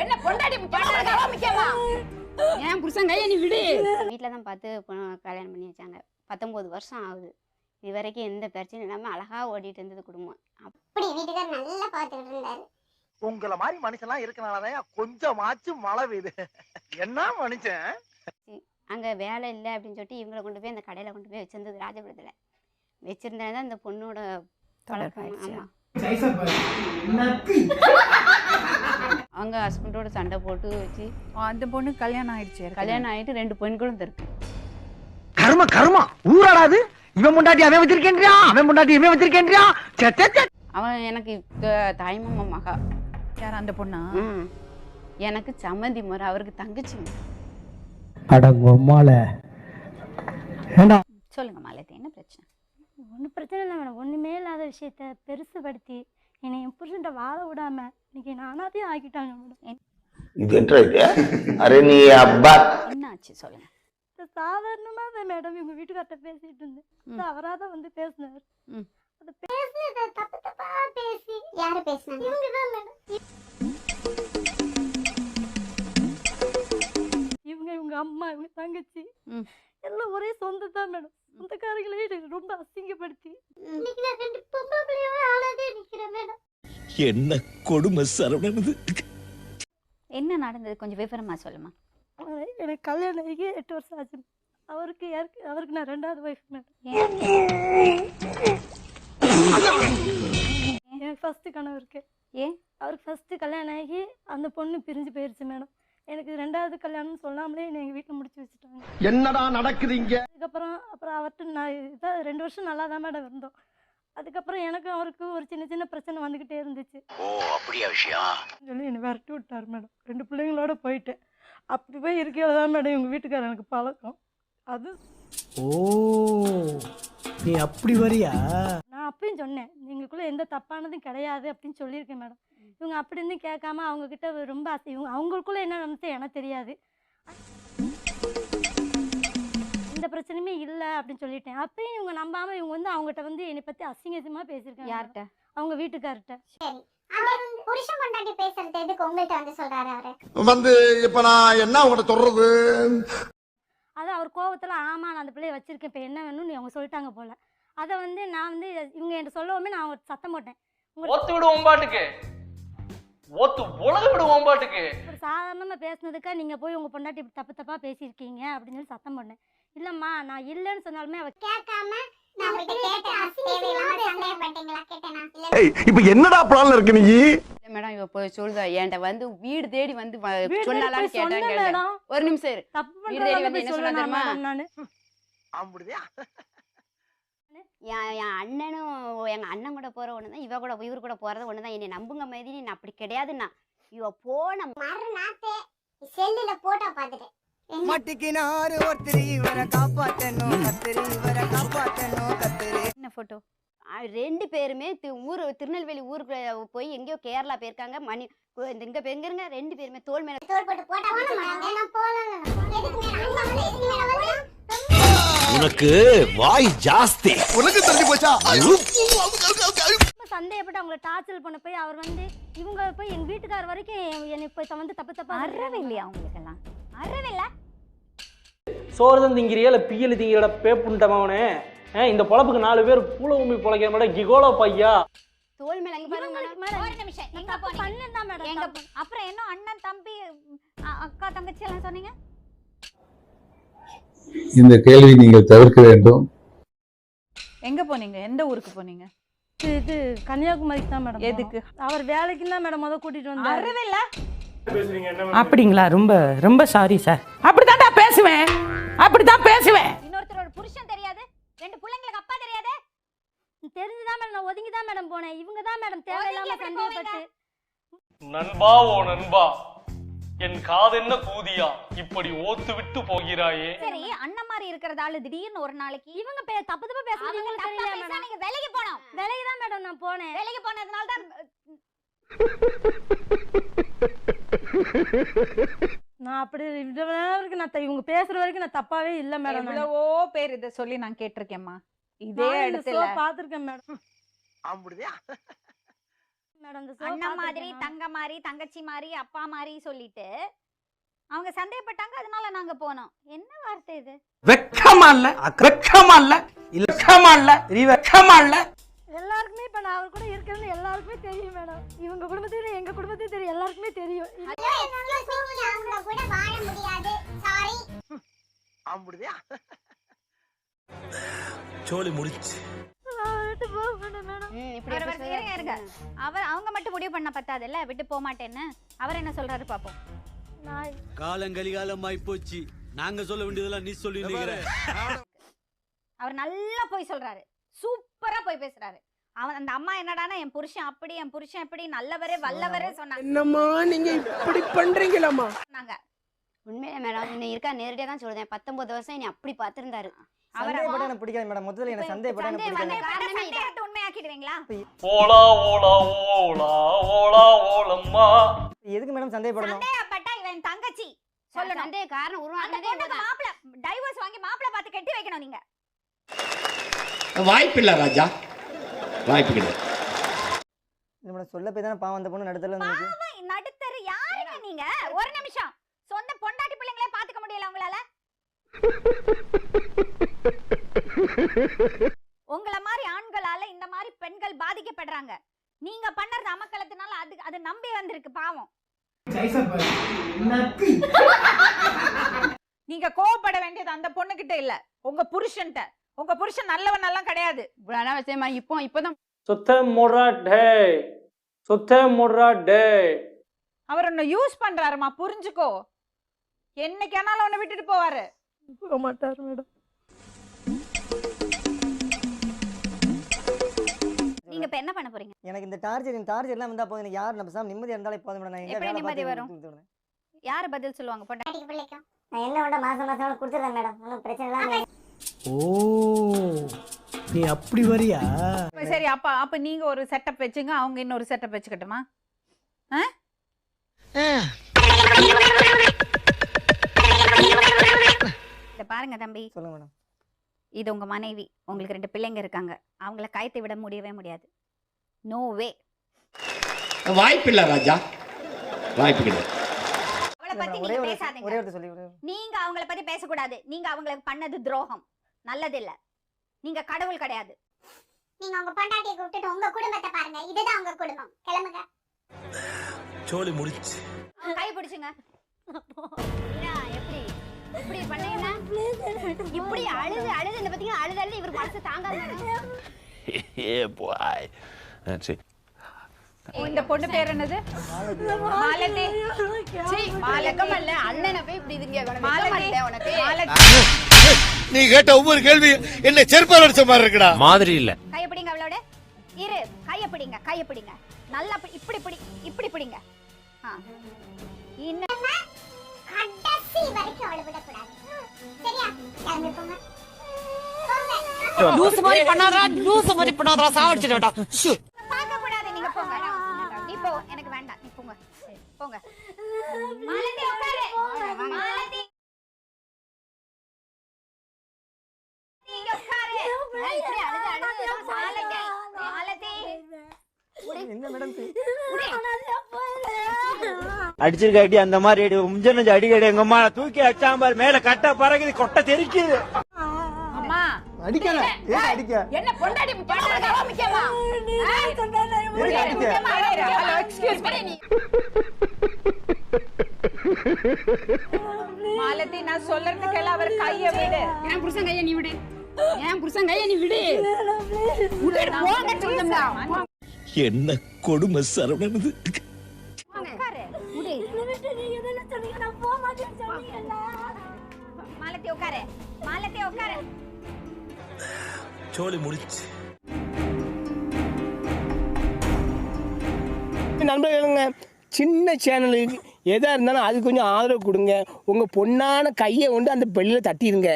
என்ன பொண்டாட்டி பாடுறதா முக்கியமா? ஏன் புருஷன் கையை நீ விடு. வீட்டில் தான் பார்த்து கல்யாணம் பண்ணி வச்சாங்க. 19 வருஷம் ஆகுது. இது வரைக்கும் எந்த பிரச்சனையும் இல்லாமல் அழகா ஓடிட்டு இருந்தது குடும்பம். அப்படி வீட்டுக்கார் நல்லா பார்த்துக்கிட்டு இருந்தாரு. உங்கள மாதிரி மனுஷன்லாம் இருக்கனாலதான் கொஞ்சமாச்சும் மழை பெய்யுது. என்ன மனுஷன்? அங்கே வேலை இல்லை அப்படின்னு சொல்லிட்டு இவங்களை கொண்டு போய் அந்த கடையில் கொண்டு போய் வச்சிருந்தது ராஜபுரத்தில். வச்சிருந்தா தான் இந்த பொண்ணோட பழக்கம். ஆமாம், அவங்க ஹஸ்பண்டோட சண்டை போட்டு வச்சு அந்த பொண்ணு கல்யாணம் ஆயிடுச்சு. கல்யாணம் ஆகிட்டு 2 பெண்களும் இருக்கு. கர்ம கர்மா ஊராடாது. இவன் முண்டாட்டி அவன் வச்சிருக்கேன்றியா, அவன் முண்டாட்டி இவன் வச்சிருக்கேன்றியா. அவன் எனக்கு தாய்மாமா மகா. யார் அந்த பொண்ணா? எனக்கு சம்மந்தி முறை, அவருக்கு தங்கச்சி. சொல்லுங்க மாலதி, என்ன பிரச்சனை? ஒன்றும் பிரச்சனை இல்லை மேடம். ஒன்றுமே இல்லாத விஷயத்த பெருசுபடுத்தி என்னை என் புருஷன்ட்ட வாழ விடாம இன்னைக்கு என்ன அனாதையும் ஆக்கிட்டாங்க மேடம். இது அரே நீ அப்பா என்ன ஆச்சு சொல்லுங்க. சாதாரணமா தான் மேடம் இவங்க வீட்டுக்கார்ட்ட பேசிட்டு இருந்தேன். அவரா தான் வந்து பேசினாரு. அது பேசுனது தப்பு தப்பா பேசி யாரு பேசினாங்க? இவங்க தான் மேடம். இவங்க அம்மா, இவங்க தங்கச்சி எல்லாம் ஒரே சொந்த தான் மேடம். சொந்தக்காரங்களே ரொம்ப அசிங்கப்படுத்தி இன்னைக்கு நான் 2 பொம்பளை பிள்ளையோட ஆளாதே நிக்கிறேன் மேடம். என்ன கொடுமை சரவணனது. என்ன நடந்தது கொஞ்சம் விவரமா சொல்லுமா. எனக்கு கல்யாணம் ஆகி 8 வருஷம் ஆச்சு. அவருக்கு நான் 2வது வைஃப் மேடம். எனக்கு ஃபர்ஸ்ட் கனவு இருக்கு. ஏன் அவருக்கு ஃபர்ஸ்ட் கல்யாணம் ஆகி அந்த பொண்ணு பிரிஞ்சு போயிருச்சு மேடம். எனக்கு 2வது கல்யாணம் சொல்லாமலே என்னை எங்கள் வீட்டில் முடிச்சு வச்சுட்டாங்க. என்னடா நடக்குதுங்க? அதுக்கப்புறம் அவர்கிட்ட நான் இதான் 2 வருஷம் நல்லா தான் மேடம் இருந்தோம். அதுக்கப்புறம் எனக்கும் அவருக்கும் ஒரு சின்ன சின்ன பிரச்சனை வந்துக்கிட்டே இருந்துச்சு. ஓ அப்படியா விஷயம்? சொல்லி என்னை விரட்டி விட்டார் மேடம். 2 பிள்ளைங்களோட போயிட்டேன். அப்படி போய் இருக்கையில தான் மேடம் எங்கள் வீட்டுக்காரர் எனக்கு பழக்கம். அது ஓ நீ அப்படி வரியா? நான் அப்பயும் சொன்னேன், எங்களுக்குள்ள எந்த தப்பானதும் கிடையாது அப்படின்னு சொல்லியிருக்கேன் மேடம். இவங்க அப்படி இருந்து கேட்காம அவங்க கிட்ட ரொம்ப இவங்க அவங்களுக்குள்ள என்ன நடந்துச்சு எனக்கு தெரியாது. இந்த பிரச்சனையுமே இல்லை அப்படின்னு சொல்லிட்டேன். அப்பயும் இவங்க நம்பாம இவங்க வந்து அவங்ககிட்ட வந்து என்னை பத்தி அசிங்கமா பேசியிருக்காங்க. யார்கிட்ட? அவங்க வீட்டுக்கார்ட்ட. சரி, அவர் புருஷன் பொண்டாட்டி பேசுறது எதுக்கு உங்கள்கிட்ட வந்து சொல்றாரு அவரு? வந்து இப்ப நான் என்ன உங்கள்கிட்ட சொல்றது? அது அவர் கோவத்துல ஆமா நான் அந்த பிள்ளைய வச்சிருக்கேன், இப்ப என்ன வேணும்னு அவங்க சொல்லிட்டாங்க போல. அதை வந்து நான் வந்து இவங்க என்கிட்ட சொல்லவுமே நான் ஒரு சத்தம் போட்டேன். ஓத்து விடுவோம் பாட்டுக்கு, ஓத்து உலக விடுவோம் பாட்டுக்கு. ஒரு சாதாரணமா பேசுனதுக்கா நீங்க போய் உங்க பொண்டாட்டி தப்பு தப்பா பேசியிருக்கீங்க அப்படின்னு சொல்லி சத்தம் போட்டேன். இல்லம்மா நான் இல்லைன்னு சொன்னாலுமே அவ கேட்காம நான் உங்கள்கிட்ட கேட்டேன், தேவையில்லாம சந்தேகப்பட்டீங்களா கேட்டேனா? இப்ப என்னடா பிளான்ல இருக்கு நீ? இல்ல மேடம், இவ போய் சொல்லுதா என்கிட்ட வந்து வீடு தேடி வந்து சொன்னாலான்னு கேட்டாங்க. ஒரு நிமிஷம் இரு. தப்பு வீடு தேடி வந்து என்ன பண்றேன் சொன்னா தெரியுமா? நானு என் அண்ணனும் எங்க அண்ணன் கூட போற ஒண்ணுதான், இவ கூட இவரு கூட போறது ஒண்ணுதான். என்னை நம்புங்க மாதிரி நீ அப்படி கிடையாதுன்னா இவ போன மறுநாத்தே செல்லுல போட்டோ பார்த்துட்டேன். மட்டிக்கினாரு ஒருத்தரி இவரை காப்பாத்தணும் கத்திரி, இவரை காப்பாத்தணும் கத்திரி. என்ன போட்டோ? 2 பேருமே திருநெல்வேலி ஊருக்கு போய் எங்கேயோ கேரளா போயிருக்காங்க. மணி இங்க பெருங்க 2 பேருமே தோல் மேல தோல் போட்டு போட்டோ நான் போல எதுக்கு மேல அங்க வந்து எதுக்கு மேல வந்து உனக்கு வாய் ஜாஸ்தி. உனக்கு தெரிஞ்சு போச்சா? சந்தேகப்பட்டு அவங்களை டார்ச்சர் பண்ண போய் அவர் வந்து இவங்க போய் எங்க வீட்டுக்கார வரைக்கும் என்னை போய் வந்து தப்பு தப்பா அறவே இல்லையா அவங்களுக்கு எல்லாம்? அறவே இல்ல. சோறுதான் திங்கிறியா இல்ல பியல் திங்கிறட பேப்புண்டமாவனே. இந்த பொழப்புக்கு 4 பேர் பூல ஊமி பொழைக்கிற மேடம் கிகோலோ பையா. தோல் மேல எங்க பாருங்க மேடம். ஒரு நிமிஷம், எங்க போனீங்க? பண்ணதான் மேடம். எங்க அப்புறம் என்ன அண்ணன் தம்பி அக்கா தங்கச்சி எல்லாம் சொன்னீங்க? இந்த கேள்வி நீங்கள் தவிர்க்க வேண்டும். எங்க போனீங்க? எந்த ஊருக்கு போனீங்க? இது கன்னியாகுமரிக்கு தான் மேடம். எதுக்கு? அவர் வேலைக்கு தான் மேடம் கூட்டிட்டு வந்தாரு. அறவே இல்ல. அப்படிங்களா? ரொம்ப ரொம்ப சாரி சார். அப்படித்தான்டா பேசுவேன், அப்படித்தான் பேசுவேன். இன்னொருத்தரோட புருஷன் தெரியாது, 2 பிள்ளைங்களுக்கு அப்பா தெரியாது. தெரிஞ்சுதான் மேடம் நான் ஒதுங்கி தான் மேடம் போனேன். இவங்க தான் மேடம் தேவையில்லாம சந்தேகப்பட்டு. நண்பா ஓ நண்பா, என் காதென்ன கூதியா இப்படி ஓத்து விட்டு போகிறாயே. சரி, அண்ணன் மாதிரி இருக்கிறதால திடீர்னு ஒரு நாளைக்கு இவங்க தப்பு தப்பா பேசுறது உங்களுக்கு தெரியல மேடம். நீங்க வேலைக்கு போனோம். வேலைக்கு தான் மேடம் நான் போனேன். வேலைக்கு போனதுனால தான் நான் அப்படி நான் இவங்க பேசுற வரைக்கும் நான் தப்பாவே இல்ல மேடம். எவ்வளவோ பேர் இத சொல்லி நான் கேட்டிருக்கேம்மா. இதே இடத்துல பாத்துருக்கேன் மேடம். மேடம் இந்த அண்ணன் மாதிரி, தங்க மாதிரி, தங்கச்சி மாதிரி, அப்பா மாதிரி சொல்லிட்டு அவங்க சந்தேகப்பட்டாங்க, அதனால நாங்க போனோம். என்ன வார்த்தை இது? வெக்கமா இல்ல, வெக்கமா இல்ல, வெக்கமா இல்ல, வெக்கமா இல்ல. எல்லாருக்குமே இப்ப நான் அவர் கூட இருக்கிறது எல்லாருக்குமே தெரியும் மேடம். இவங்க குடும்பத்தையும் எங்க குடும்பத்தையும் தெரியும், எல்லாருக்குமே தெரியும். அவங்க கூட வாழ முடியாது. சாரி. அப்படியா? சோலி முடிச்சு. விட்டு போக மாட்டேன் மேடம். இருங்க. அவங்க மட்டும் முடிவு பண்ண பத்தாதுல்ல, விட்டு போக மாட்டேன்னு. அவர் என்ன சொல்றாரு பாப்போம். காலங்கலிகாலமாய் போச்சு. நாங்க சொல்ல வேண்டியதெல்லாம் நீ சொல்லி அவர் நல்லா போய் சொல்றாரு, சூப்பரா போய் பேசுறாரு. அவன் அந்த அம்மா என்னடானா என் புருஷன் அப்படி, என் புருஷன் எப்படி, நல்லவரே வல்லவரே சொன்னாங்க. என்னம்மா நீங்க இப்படி பண்றீங்களாம்மா? உண்மையிலே மேடம், இன்னும் இருக்கா நேரடியா தான் சொல்றேன். 19 வருஷம் நீ அப்படி பாத்துருந்தாரு. சந்தேகப்பட எனக்கு பிடிக்காது மேடம். முதல்ல எனக்கு சந்தேகப்பட எனக்கு பிடிக்காது. உண்மையாக்கிடுவீங்களா? ஓலா ஓலா ஓலா ஓலா ஓலம்மா. எதுக்கு மேடம் சந்தேகப்படணும்? சந்தேகப்பட்டா இவன் தங்கச்சி சொல்லணும். சந்தேக காரணம் உருவானதே இவதான். மாப்பிள டைவர்ஸ் வாங்கி மாப்பிள பார்த்து கட்டி வைக்கணும் நீங்க. வாய்ப்பில்லை ராஜா, வாய்ப்பு கிடையாது. நம்ம சொல்ல போய் தானே பாவம் அந்த பொண்ணு நடுத்தல வந்து. நடுத்தரு யாருங்க நீங்க? ஒரு நிமிஷம். சொந்த பொண்டாட்டி பிள்ளைங்களே பாத்துக்க முடியல உங்களால? உங்களை மாதிரி ஆண்களால இந்த மாதிரி பெண்கள் பாதிக்கப்படுறாங்க. நீங்க பண்றது அமக்கலத்தினால அது நம்பி வந்திருக்கு பாவம். நீங்க கோவப்பட வேண்டியது அந்த பொண்ணுகிட்ட இல்ல, உங்க புருஷன்ட்ட. உங்க புருஷன் நல்லவன் எல்லாம் கிடையாது. விஷயமா இப்பதான் சுத்த முறாடே. அவர் உன்னை யூஸ் பண்றாருமா, புரிஞ்சுக்கோ. என்னைக்கானாலும் உன்னை விட்டுட்டு போவாரு. போக மாட்டாரு மேடம். நீங்க இப்ப என்ன பண்ண போறீங்க? எனக்கு இந்த டார்ச்சர் எல்லாம் வந்தா போதும். எனக்கு யார் நம்ம சாம் நிம்மதியா இருந்தாலே போதும் மேடம். நான் எங்க எப்படி வேலை நிம்மதி பார்த்து வரும்? கொடுத்துடுறேன். யார் பதில் சொல்லுவாங்க? பாட்டிக்கு பிள்ளைக்கும் நான் என்ன விட மாசம் மாசம் கொடுத்துறேன் மேடம். ஒன்றும் பிரச்சனை இல்லை. ஓ, நீ அப்படி வரியா? சரி, அப்ப நீங்க ஒரு செட்டப் வச்சுங்க, அவங்க இன்னொரு செட்டப் வச்சுக்கட்டுமா? இத பாருங்க தம்பி, சொல்லுங்க மேடம். இது உங்க மனைவி, உங்களுக்கு 2 பிள்ளைங்க இருக்காங்க. அவங்கள கயத்தை விட முடியவே முடியாது. No way. வாய்ப்பில்லை ராஜா, வாய்ப்பு கிடையாது. அவளை பத்தி நீங்க பேசாதீங்க. ஒரே ஒரு சொல்லி நீங்க அவங்கள பத்தி பேசக்கூடாது. நீங்க அவங்களுக்கு பண்ணது துரோகம், நல்லது இல்ல. நீங்க கடவுள் கிடையாது. நீங்க உங்க பொண்டாட்டியை கூப்பிட்டு உங்க குடும்பத்தை பாருங்க. இதுதான் உங்க குடும்பம். கிளம்புங்க. சோலி முடிச்சு. கை பிடிச்சுங்க. எப்படி இப்படி பண்ணீங்கன்னா இப்படி அழுது இந்த பாத்தீங்கன்னா அழுதல்ல இவர் மனசு தாங்காது. இந்த பொண்ணு பேர் என்னது? மாலதி. சீ, மாலகம் அல்ல, அண்ணனை போய் இப்படி இதுங்க. மாலதி உனக்கு நீ கேட்ட ஒவ்வொரு கேள்வி என்ன செருப்பால் அடிச்ச மாதிரி இருக்குடா. மாதிரி இல்ல. கைய பிடிங்க அவளோட. இரு, கைய பிடிங்க. நல்லா இப்படி பிடிங்க. இன்னும் கடைசி வரைக்கும் அவளை விடக்கூடாது. சரியா? கிளம்பி போங்க. லூஸ் மாதிரி பண்ணாதடா, சாவடிச்சிடடா. பார்க்க கூடாது. நீங்க போங்க. நீ போ, எனக்கு வேண்டாம். நீ போங்க. போங்க. மாலதி உட்காரு. மாலதி நீங்க உட்காரு. இப்படி அழுது மாலதி. என்ன மேடம்? அடிச்சிருக்காட்டி அந்த மாதிரி முஞ்சன அடிக்கடி எங்க அம்மா தூக்கி அடிச்சாம்பார் மேல கட்ட பறகுது கொட்டை தெரிக்குது. அம்மா அடிக்கல. ஏன் அடிக்க? என்ன பொண்டாட்டி முக்கியமா முக்கியமா? Excuse me. மாலதி, நான் சொல்றதுக்கு அவர் கைய விடு. என் புருஷன் கையை நீ விடு. போங்க சொல்லுங்க. என்ன கொடுமை சரவணனது. உட்காரு. மாலதி உட்காரு. சோலி முடிச்சு. நண்பர்களுங்க, சின்ன சேனலுக்கு எதா இருந்தாலும் அது கொஞ்சம் ஆதரவு கொடுங்க. உங்க பொண்ணான கையை கொண்டு அந்த பெல்லில் தட்டிடுங்க.